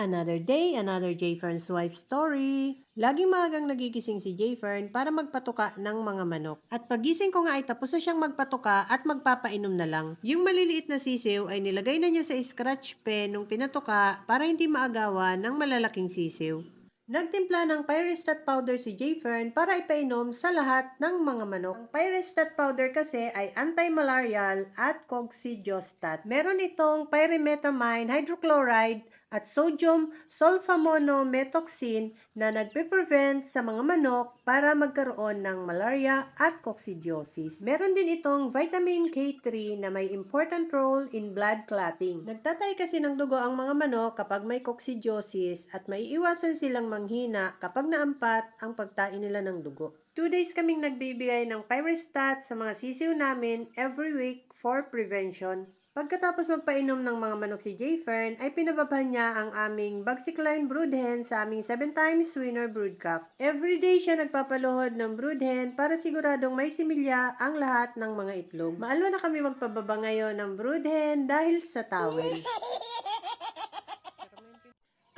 Another day, another Jayfern's wife story. Laging maagang nagigising si Jayfern para magpatuka ng mga manok. At pagising ko nga ay tapos na siyang magpatuka at magpapainom na lang. Yung maliliit na sisiw ay nilagay na niya sa scratch pen nung pinatuka para hindi maagawan ng malalaking sisiw. Nagtimpla ng Pyrestat powder si Jayfern para ipainom sa lahat ng mga manok. Ang Pyrestat powder kasi ay anti-malarial at coccidiostat. Meron itong pyrimethamine hydrochloride at sodium sulfamonometoxin na nagpe-prevent sa mga manok para magkaroon ng malaria at coccidiosis. Meron din itong vitamin K3 na may important role in blood clotting. Nagtatay kasi ng dugo ang mga manok kapag may coccidiosis at maiiwasan silang manghina kapag naampat ang pagtain nila ng dugo. 2 days kaming nagbibigay ng Pyrestat sa mga sisiw namin every week for prevention. Pagkatapos magpainom ng mga manok si Jayfern, ay pinababahan niya ang aming Bagsikline brood hen sa aming 7 times winner brood cup. Everyday siya nagpapaluhod ng brood hen para siguradong may similya ang lahat ng mga itlog. Maalwa na kami magpababa ngayon ng brood hen dahil sa towel.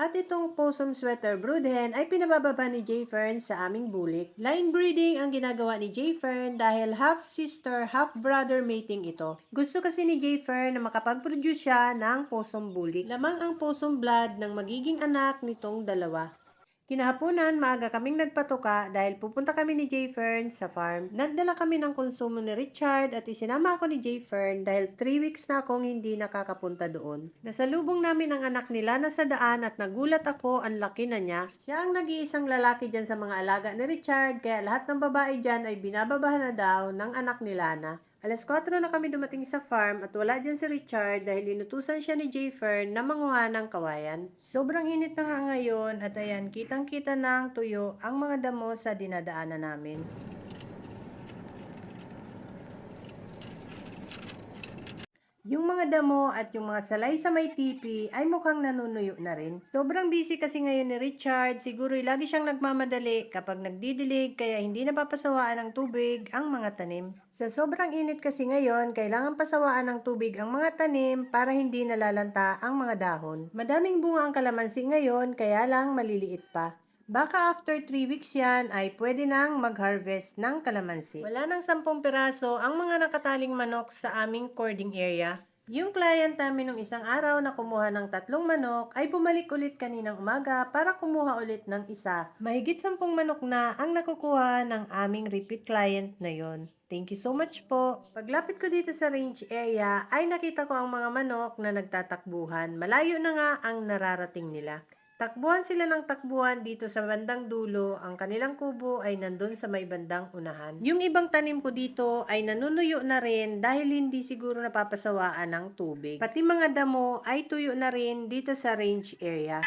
At itong possum sweater brood hen ay pinabababa ni Jayfern sa aming bulik. Line breeding ang ginagawa ni Jayfern dahil half sister, half brother mating ito. Gusto kasi ni Jayfern na makapag-produce siya ng possum bulik. Lamang ang possum blood ng magiging anak nitong dalawa. Kinahaponan, maaga kaming nagpatuka dahil pupunta kami ni Jayfern sa farm. Nagdala kami ng konsumo ni Richard at isinama ako ni Jayfern dahil 3 weeks na akong hindi nakakapunta doon. Nasalubong namin ang anak nila na sa daan at nagulat ako, ang laki na niya. Siya ang nag-iisang lalaki dyan sa mga alaga ni Richard kaya lahat ng babae dyan ay binababahan na daw ng anak ni Lana. Alas 4 na kami dumating sa farm at wala dyan si Richard dahil inutusan siya ni Jayfern na manguha ng kawayan. Sobrang init na nga ngayon at ayan, kitang-kita na ang tuyo ang mga damo sa dinadaanan namin. Yung mga damo at yung mga salay sa may tipi ay mukhang nanunuyo na rin. Sobrang busy kasi ngayon ni Richard, siguro lagi siyang nagmamadali kapag nagdidilig kaya hindi napapasawaan ng tubig ang mga tanim. Sa sobrang init kasi ngayon, kailangan pasawaan ng tubig ang mga tanim para hindi nalalanta ang mga dahon. Madaming bunga ang kalamansi ngayon kaya lang maliliit pa. Baka after 3 weeks yan ay pwede nang mag-harvest ng kalamansi. Wala nang 10 piraso ang mga nakataling manok sa aming cording area. Yung client namin nung isang araw na kumuha ng 3 manok ay bumalik ulit kaninang umaga para kumuha ulit ng isa. Mahigit 10 manok na ang nakukuha ng aming repeat client na yon. Thank you so much po. Paglapit ko dito sa range area ay nakita ko ang mga manok na nagtatakbuhan. Malayo na nga ang nararating nila. Takbuhan sila ng takbuhan dito sa bandang dulo, ang kanilang kubo ay nandun sa may bandang unahan. Yung ibang tanim ko dito ay nanunuyo na rin dahil hindi siguro napapasawaan ng tubig. Pati mga damo ay tuyo na rin dito sa range area.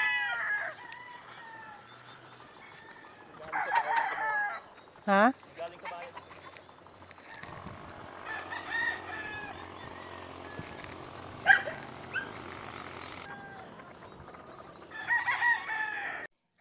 Ha?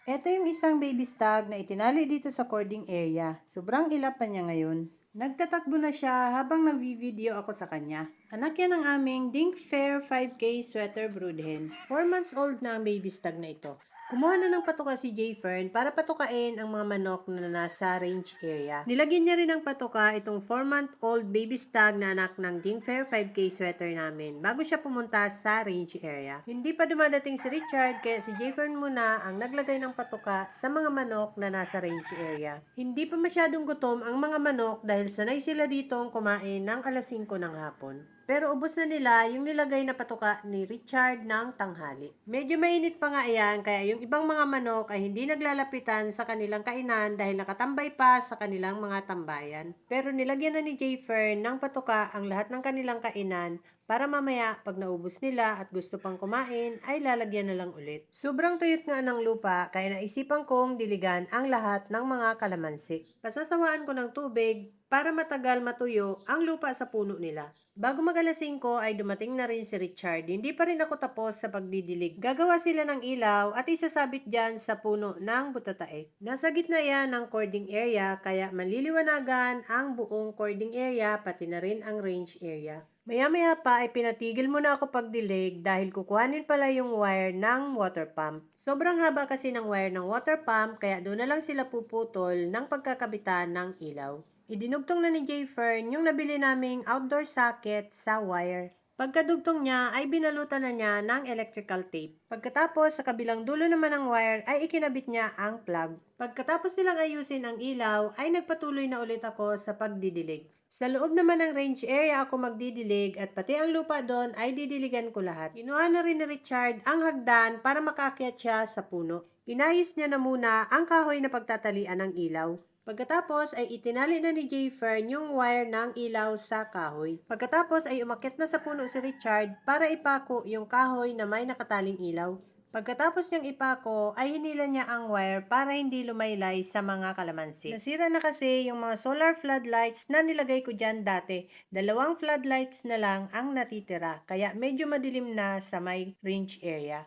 Ito yung isang baby stag na itinali dito sa cording area. Sobrang ilap pa niya ngayon. Nagtatakbo na siya habang nagvi-video ako sa kanya. Anak yan ng aming Dink Fair 5K sweater brood hen. 4 months old na ang baby stag na ito. Kumuha na ng patuka si Jayfern para patukain ang mga manok na nasa range area. Nilagyan niya rin ng patuka itong 4-month-old baby stag na anak ng Dink Fair 5K sweater namin bago siya pumunta sa range area. Hindi pa dumadating si Richard kaya si Jayfern muna ang naglagay ng patuka sa mga manok na nasa range area. Hindi pa masyadong gutom ang mga manok dahil sanay sila ditong kumain ng alas 5 ng hapon. Pero ubos na nila yung nilagay na patuka ni Richard ng tanghali. Medyo mainit pa nga yan kaya yung ibang mga manok ay hindi naglalapitan sa kanilang kainan dahil nakatambay pa sa kanilang mga tambayan. Pero nilagyan na ni Jayfern ng patuka ang lahat ng kanilang kainan para mamaya pag naubos nila at gusto pang kumain ay lalagyan na lang ulit. Sobrang tuyot nga ng lupa kaya naisipan kong diligan ang lahat ng mga kalamansi. Pasasawaan ko ng tubig para matagal matuyo ang lupa sa puno nila. Bago mag-alas 5 ay dumating na rin si Richard. Hindi pa rin ako tapos sa pagdidilig. Gagawa sila ng ilaw at isasabit dyan sa puno ng butatae. Nasa gitna yan ng cording area kaya maliliwanagan ang buong cording area pati na rin ang range area. Maya-maya pa ay pinatigil muna ako pagdilig dahil kukuhanin pala yung wire ng water pump. Sobrang haba kasi ng wire ng water pump kaya doon na lang sila puputol ng pagkakabitan ng ilaw. Idinugtong na ni Jay Fern yung nabili naming outdoor socket sa wire. Pagkadugtong niya ay binalutan na niya ng electrical tape. Pagkatapos sa kabilang dulo naman ng wire ay ikinabit niya ang plug. Pagkatapos nilang ayusin ang ilaw ay nagpatuloy na ulit ako sa pagdidilig. Sa loob naman ng range area ako magdidilig at pati ang lupa doon ay didiligan ko lahat. Kinuha na rin ni Richard ang hagdan para makaakyat siya sa puno. Inayos niya na muna ang kahoy na pagtatalian ng ilaw. Pagkatapos ay itinali na ni Jay Fern yung wire ng ilaw sa kahoy. Pagkatapos ay umakyat na sa puno si Richard para ipako yung kahoy na may nakataling ilaw. Pagkatapos niyang ipako, ay hinila niya ang wire para hindi lumaylay sa mga kalamansi. Nasira na kasi yung mga solar floodlights na nilagay ko dyan dati. 2 floodlights na lang ang natitira, kaya medyo madilim na sa may range area.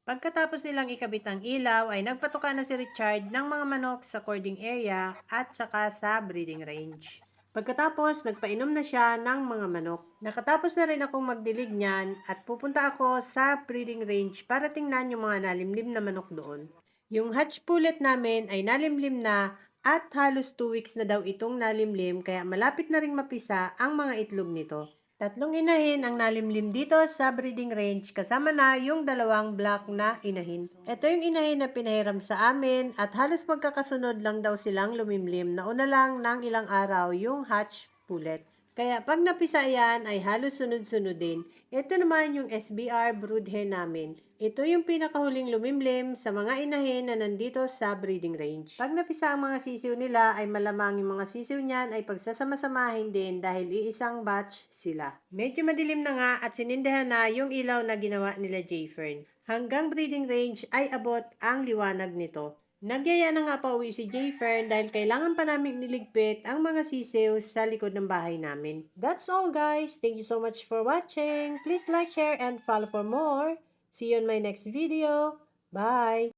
Pagkatapos nilang ikabit ang ilaw, ay nagpatuka na si Richard ng mga manok sa cording area at saka sa breeding range. Pagkatapos, nagpainom na siya ng mga manok. Nakatapos na rin akong magdilig niyan at pupunta ako sa breeding range para tingnan yung mga nalimlim na manok doon. Yung hatch pullet namin ay nalimlim na at halos 2 weeks na daw itong nalimlim kaya malapit na ring mapisa ang mga itlog nito. 3 inahin ang nalimlim dito sa breeding range kasama na yung 2 black na inahin. Ito yung inahin na pinahiram sa amin at halos magkakasunod lang daw silang lumimlim. Nauna lang ng ilang araw yung hatch pullet. Kaya pag napisa yan ay halos sunod-sunod din. Ito naman yung SBR brood hen namin. Ito yung pinakahuling lumimlim sa mga inahin na nandito sa breeding range. Pag napisa ang mga sisiw nila ay malamang yung mga sisiw niyan ay pagsasama-samahin din dahil iisang batch sila. Medyo madilim na nga at sinindihan na yung ilaw na ginawa nila Jayfern. Hanggang breeding range ay abot ang liwanag nito. Nagyaya na nga pa uwi si Jayfern dahil kailangan pa namin niligpit ang mga sisiw sa likod ng bahay namin. That's all guys. Thank you so much for watching. Please like, share, and follow for more. See you on my next video. Bye!